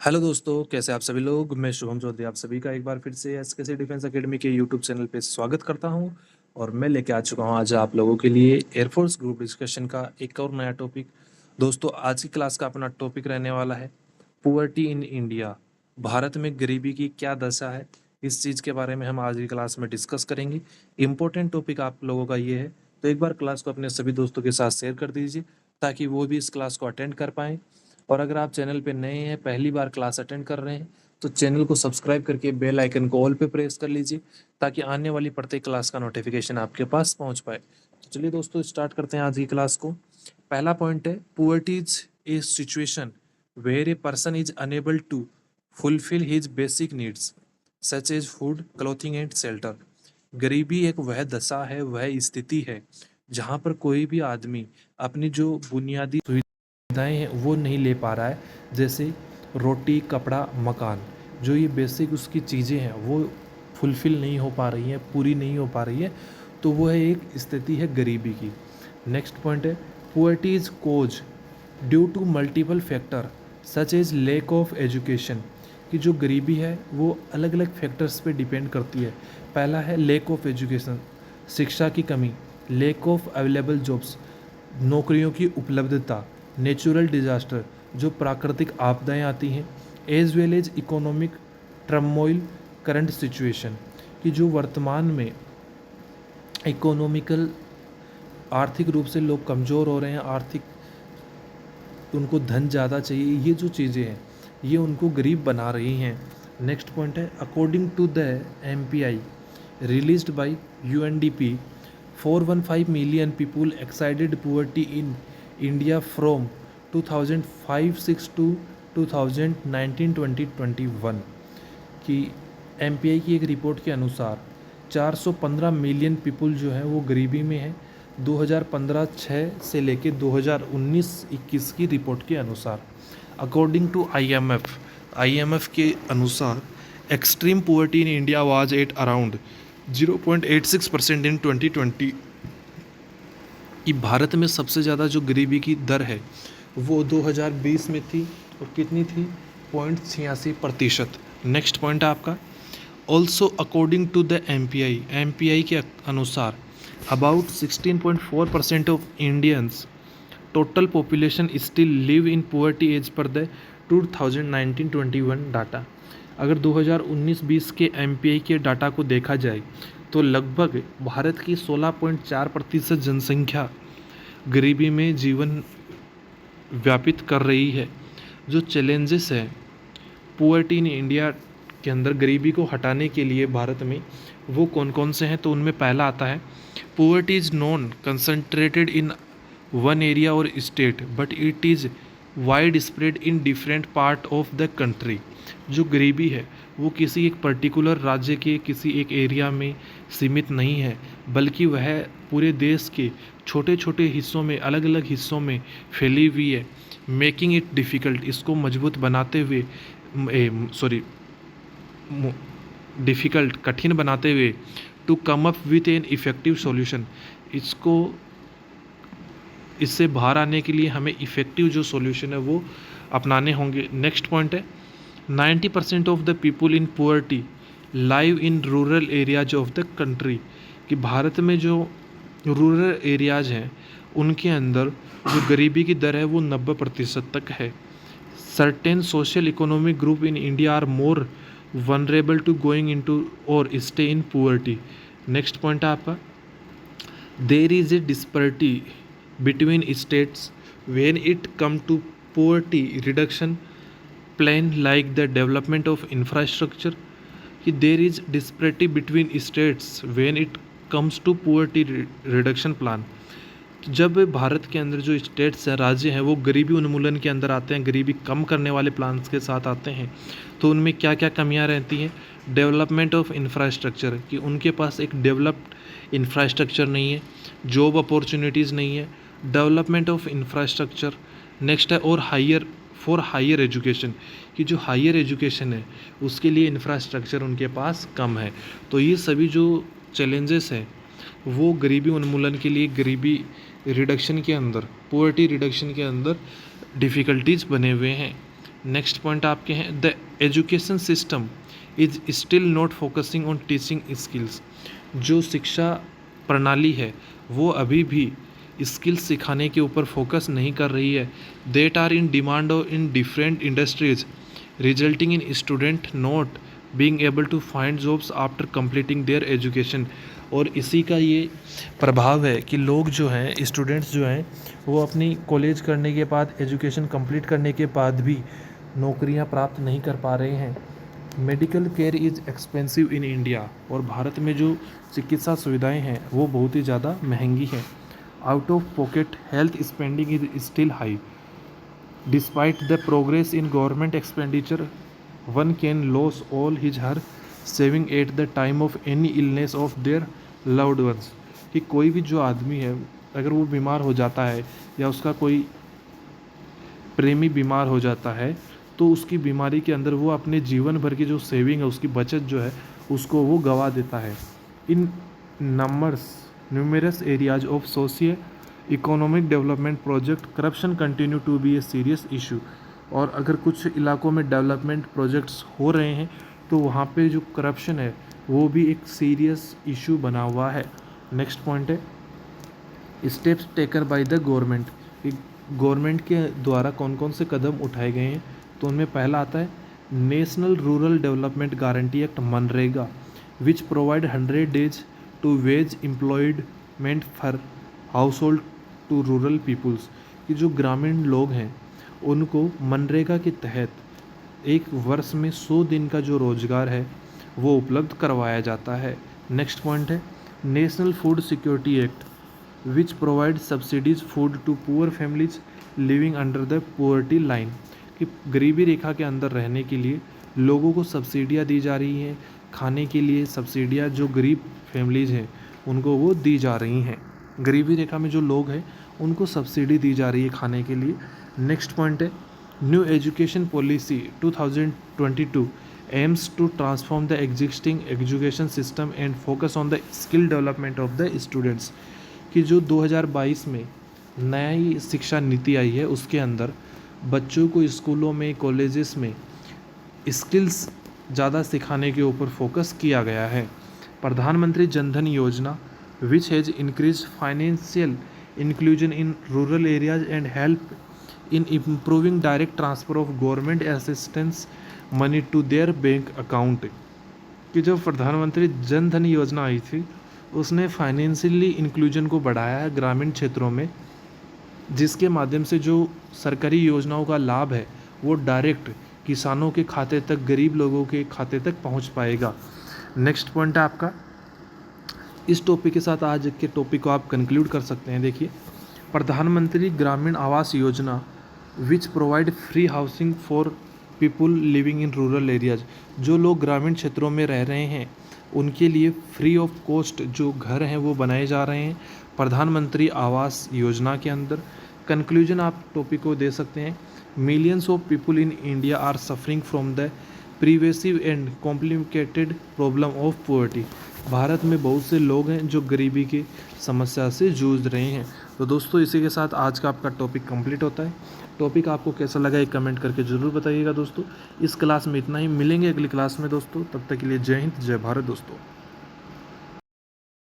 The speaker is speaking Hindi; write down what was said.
हेलो दोस्तों, कैसे आप सभी लोग। मैं शुभम चौधरी आप सभी का एक बार फिर से एसकेसी डिफेंस एकेडमी के यूट्यूब चैनल पे स्वागत करता हूं। और मैं लेके आ चुका हूं आज आप लोगों के लिए एयरफोर्स ग्रुप डिस्कशन का एक और नया टॉपिक। दोस्तों, आज की क्लास का अपना टॉपिक रहने वाला है पुअर्टी इन इंडिया। भारत में गरीबी की क्या दशा है, इस चीज़ के बारे में हम आज की क्लास में डिस्कस करेंगे। इम्पोर्टेंट टॉपिक आप लोगों का ये है, तो एक बार क्लास को अपने सभी दोस्तों के साथ शेयर कर दीजिए ताकि वो भी इस क्लास को अटेंड कर पाएँ। और अगर आप चैनल पे नए हैं, पहली बार क्लास अटेंड कर रहे हैं, तो चैनल को सब्सक्राइब करके बेल आइकन को ऑल पे प्रेस कर लीजिए ताकि आने वाली प्रत्येक क्लास का नोटिफिकेशन आपके पास पहुंच पाए। तो चलिए दोस्तों, स्टार्ट करते हैं आज की क्लास को। पहला पॉइंट है, poverty is a situation where a person is unable to fulfil his basic needs such as food, clothing and shelter. गरीबी एक वह दशा है, वह स्थिति है जहाँ पर कोई भी आदमी अपनी जो बुनियादी सुविधाएं हैं वो नहीं ले पा रहा है। जैसे रोटी, कपड़ा, मकान, जो ये बेसिक उसकी चीज़ें हैं वो फुलफ़िल नहीं हो पा रही हैं, पूरी नहीं हो पा रही है, तो वो है एक स्थिति है गरीबी की। नेक्स्ट पॉइंट है, poverty is cause due to multiple factor such as lack of education. कि जो गरीबी है वो अलग अलग फैक्टर्स पे डिपेंड करती है। पहला है लैक ऑफ एजुकेशन, शिक्षा की कमी, लैक ऑफ अवेलेबल जॉब्स, नौकरियों की उपलब्धता, नेचुरल डिजास्टर, जो प्राकृतिक आपदाएं आती हैं, as well as economic turmoil, current situation. कि जो वर्तमान में इकोनॉमिकल, आर्थिक रूप से लोग कमज़ोर हो रहे हैं, आर्थिक उनको धन ज़्यादा चाहिए, ये जो चीज़ें हैं ये उनको गरीब बना रही हैं। नेक्स्ट पॉइंट है, according to the MPI released by UNDP, 415 million people exceeded poverty in India from 2005-6 to 2019-2021। कि MPI की एक रिपोर्ट के अनुसार 415 मिलियन पीपल जो हैं वो गरीबी में हैं 2015-6 से लेके 2019-21 की रिपोर्ट के अनुसार। अकॉर्डिंग टू IMF के अनुसार extreme poverty in India was at around 0.86% इन 2020। कि भारत में सबसे ज़्यादा जो गरीबी की दर है वो 2020 में थी, और कितनी थी, 0.86%। नेक्स्ट पॉइंट है आपका, also according to the MPI के अनुसार about 16.4% of Indians total population still live in poverty as per the 2019-21 data. अगर 2019-20 के MPI के डाटा को देखा जाए तो लगभग भारत की 16.4% जनसंख्या गरीबी में जीवन व्यापित कर रही है। जो चैलेंजेस हैं पुअर्टी इन इंडिया के अंदर गरीबी को हटाने के लिए भारत में, वो कौन कौन से हैं, तो उनमें पहला आता है, poverty is non concentrated in one area और state but it is wide spread in different part of the country. जो गरीबी है वो किसी एक पर्टिकुलर राज्य के किसी एक एरिया में सीमित नहीं है, बल्कि वह पूरे देश के छोटे छोटे हिस्सों में, अलग अलग हिस्सों में फैली हुई है। मेकिंग इट डिफ़िकल्ट, इसको मजबूत बनाते हुए, डिफ़िकल्ट, कठिन बनाते हुए, to come up with an effective solution, इससे बाहर आने के लिए हमें इफ़ेक्टिव जो सॉल्यूशन है वो अपनाने होंगे। नेक्स्ट पॉइंट है, 90% of the people in poverty live in rural areas of the country. कि भारत में जो रूरल एरियाज हैं उनके अंदर जो गरीबी की दर है वो 90% तक है। Certain social economic group in India are more vulnerable to going into और stay in poverty. Next point है आपका, there is a disparity between states when it come to poverty reduction plan like the development of infrastructure। कि there is disparity between states when it comes to poverty reduction plan। जब भारत के अंदर जो स्टेट्स हैं, राज्य हैं, वो गरीबी उन्मूलन के अंदर आते हैं, गरीबी कम करने वाले प्लान्स के साथ आते हैं, तो उनमें क्या क्या कमियां रहती हैं। डेवलपमेंट ऑफ इंफ्रास्ट्रक्चर, कि उनके पास एक डेवलप्ड इंफ्रास्ट्रक्चर नहीं है, जॉब अपॉर्चुनिटीज़ नहीं है, डेवलपमेंट ऑफ इंफ्रास्ट्रक्चर। नेक्स्ट है, और हायर एजुकेशन, कि जो हायर एजुकेशन है उसके लिए इंफ्रास्ट्रक्चर उनके पास कम है। तो ये सभी जो चैलेंजेस हैं वो गरीबी उन्मूलन के लिए, गरीबी रिडक्शन के अंदर, पुअर्टी रिडक्शन के अंदर डिफ़िकल्टीज़ बने हुए हैं। नेक्स्ट पॉइंट आपके हैं, the education system is still not focusing on teaching skills. जो शिक्षा प्रणाली है वो अभी भी स्किल्स सिखाने के ऊपर फोकस नहीं कर रही है। That are in demand in different industries resulting in student not being able to find jobs after completing their education. और इसी का ये प्रभाव है कि लोग जो हैं, स्टूडेंट्स जो हैं, वो अपनी कॉलेज करने के बाद, एजुकेशन कंप्लीट करने के बाद भी नौकरियां प्राप्त नहीं कर पा रहे हैं। Medical care is expensive in India. और भारत में जो चिकित्सा सुविधाएं हैं वो बहुत ही ज़्यादा महंगी हैं। Out of pocket health spending is still high. Despite the progress in government expenditure one can loss all his her saving at the time of any illness of their loved ones. कि कोई भी जो आदमी है अगर वो बीमार हो जाता है या उसका कोई प्रेमी बीमार हो जाता है तो उसकी बीमारी के अंदर वो अपने जीवन भर की जो सेविंग है, उसकी बचत जो है, उसको वो गवा देता है। In numerous areas of socio economic development project corruption continue to be a serious issue. और अगर कुछ इलाकों में डेवलपमेंट प्रोजेक्ट्स हो रहे हैं तो वहाँ पे जो करप्शन है वो भी एक सीरियस इशू बना हुआ है। नेक्स्ट पॉइंट है, steps taken by the government. Government के द्वारा कौन कौन से कदम उठाए गए हैं, तो उनमें पहला आता है national rural development guarantee act MNREGA, which provide 100 days to wage employment for household to rural peoples. कि जो ग्रामीण लोग हैं उनको मनरेगा के तहत एक वर्ष में 100 दिन का जो रोजगार है वो उपलब्ध करवाया जाता है। नेक्स्ट पॉइंट है national food security act, which provide subsidies food to poor families living under the poverty line. कि गरीबी रेखा के अंदर रहने के लिए लोगों को सब्सिडियाँ दी जा रही हैं, खाने के लिए सब्सिडियाँ जो गरीब फैमिलीज हैं उनको वो दी जा रही हैं। गरीबी रेखा में जो लोग हैं उनको सब्सिडी दी जा रही है खाने के लिए। नेक्स्ट पॉइंट है new education policy 2022 aims to transform the existing education system and focus on the skill development of the students. कि जो 2022 में नई शिक्षा नीति आई है उसके अंदर बच्चों को स्कूलों में, कॉलेजेस में स्किल्स ज़्यादा सिखाने के ऊपर फोकस किया गया है। Pradhan Mantri Jan Dhan Yojana, which has increase financial inclusion in rural areas and help in improving direct transfer of government assistance money to their bank account. कि जब प्रधानमंत्री जनधन योजना आई थी उसने फाइनेंशियली इंक्लूजन को बढ़ाया है ग्रामीण क्षेत्रों में, जिसके माध्यम से जो सरकारी योजनाओं का लाभ है वो डायरेक्ट किसानों के खाते तक, गरीब लोगों के खाते तक पहुंच पाएगा। नेक्स्ट पॉइंट है आपका, इस टॉपिक के साथ आज के टॉपिक को आप कंक्लूड कर सकते हैं। देखिए, प्रधानमंत्री Gramin Awas Yojana, which provide free housing for people living in rural areas. जो लोग ग्रामीण क्षेत्रों में रह रहे हैं उनके लिए फ्री ऑफ कॉस्ट जो घर हैं वो बनाए जा रहे हैं प्रधानमंत्री आवास योजना के अंदर। कंक्लूजन आप टॉपिक को दे सकते हैं, millions of people in India are suffering from the pervasive and complicated problem of poverty. Bharat में बहुत से लोग हैं जो गरीबी की समस्या से जूझ रहे हैं। तो दोस्तों, इसी के साथ आज का आपका टॉपिक कंप्लीट होता है। टॉपिक आपको कैसा लगा एक कमेंट करके ज़रूर बताइएगा दोस्तों। इस क्लास में इतना ही, मिलेंगे अगली क्लास में दोस्तों। तब तक के लिए जय हिंद, जय भारत दोस्तों।